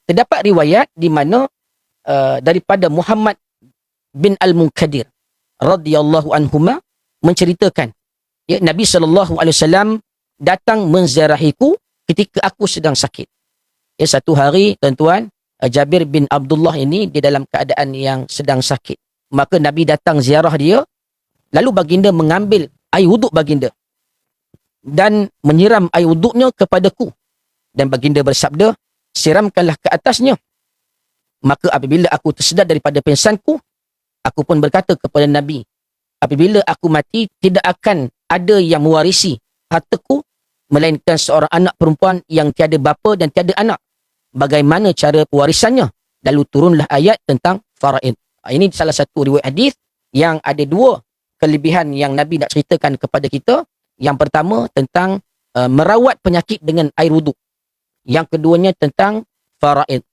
terdapat riwayat di mana daripada Muhammad bin Al-Munkadir radhiyallahu anhuma menceritakan, ya, Nabi SAW datang menziarahiku ketika aku sedang sakit. Ya, satu hari, tuan-tuan, Jabir bin Abdullah ini di dalam keadaan yang sedang sakit. Maka Nabi datang ziarah dia, lalu baginda mengambil air wuduk baginda dan menyiram air wuduknya kepadaku. Dan baginda bersabda, siramkanlah ke atasnya. Maka apabila aku tersedar daripada pingsanku, aku pun berkata kepada Nabi, apabila aku mati, tidak akan ada yang mewarisi hartaku, melainkan seorang anak perempuan yang tiada bapa dan tiada anak. Bagaimana cara pewarisannya? Lalu turunlah ayat tentang faraid. Ini salah satu riwayat hadis yang ada dua kelebihan yang Nabi nak ceritakan kepada kita. Yang pertama tentang merawat penyakit dengan air wuduk. Yang keduanya tentang faraid,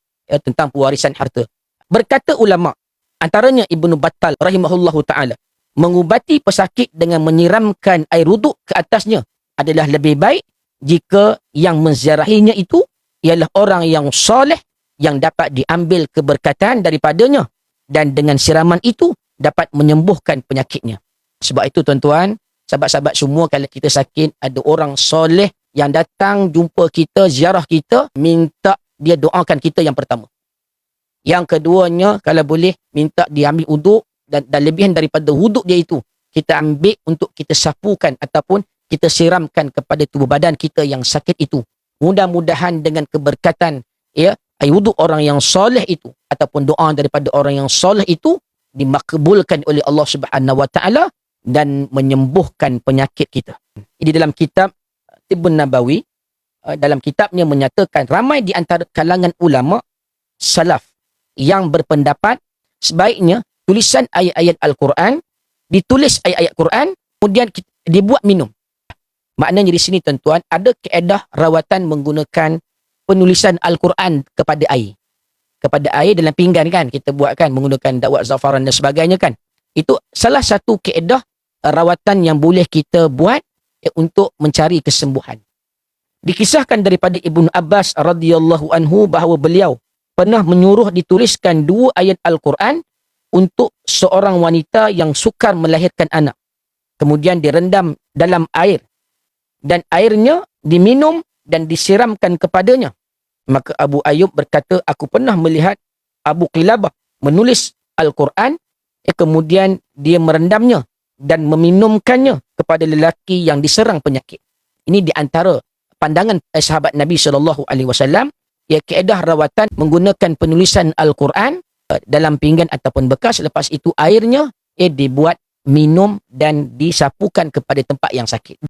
tentang pewarisan harta. Berkata ulama, antaranya Ibnu Battal rahimahullahu ta'ala, mengubati pesakit dengan menyiramkan air wuduk ke atasnya adalah lebih baik jika yang menziarahinya itu ialah orang yang soleh yang dapat diambil keberkatan daripadanya, dan dengan siraman itu dapat menyembuhkan penyakitnya. Sebab itu tuan-tuan, sahabat-sahabat semua, kalau kita sakit, ada orang soleh yang datang jumpa kita, ziarah kita, minta dia doakan kita yang pertama. Yang keduanya, kalau boleh, minta dia ambil wuduk, dan lebihan daripada wuduk dia itu, kita ambil untuk kita sapukan ataupun kita siramkan kepada tubuh badan kita yang sakit itu. Mudah-mudahan dengan keberkatan, ya, air wuduk orang yang soleh itu ataupun doa daripada orang yang soleh itu dimakbulkan oleh Allah Subhanahu Wa Taala dan menyembuhkan penyakit kita. Di dalam kitab Tibbun Nabawi, dalam kitabnya menyatakan ramai di antara kalangan ulama salaf yang berpendapat sebaiknya tulisan ayat-ayat Al-Quran, ditulis ayat-ayat Quran, kemudian dibuat minum. Maknanya di sini tuan-tuan, ada kaedah rawatan menggunakan penulisan Al-Quran kepada air. Kepada air dalam pinggan kan, kita buat kan, menggunakan dakwah zafaran dan sebagainya kan. Itu salah satu kaedah rawatan yang boleh kita buat untuk mencari kesembuhan. Dikisahkan daripada Ibnu Abbas radhiyallahu anhu bahawa beliau pernah menyuruh dituliskan 2 ayat Al-Quran untuk seorang wanita yang sukar melahirkan anak. Kemudian direndam dalam air dan airnya diminum dan disiramkan kepadanya. Maka Abu Ayyub berkata, aku pernah melihat Abu Qilabah menulis Al-Quran, kemudian dia merendamnya dan meminumkannya kepada lelaki yang diserang penyakit. Ini di antara pandangan sahabat Nabi SAW, ya, kaedah rawatan menggunakan penulisan Al-Quran dalam pinggan ataupun bekas. Lepas itu airnya dibuat minum dan disapukan kepada tempat yang sakit.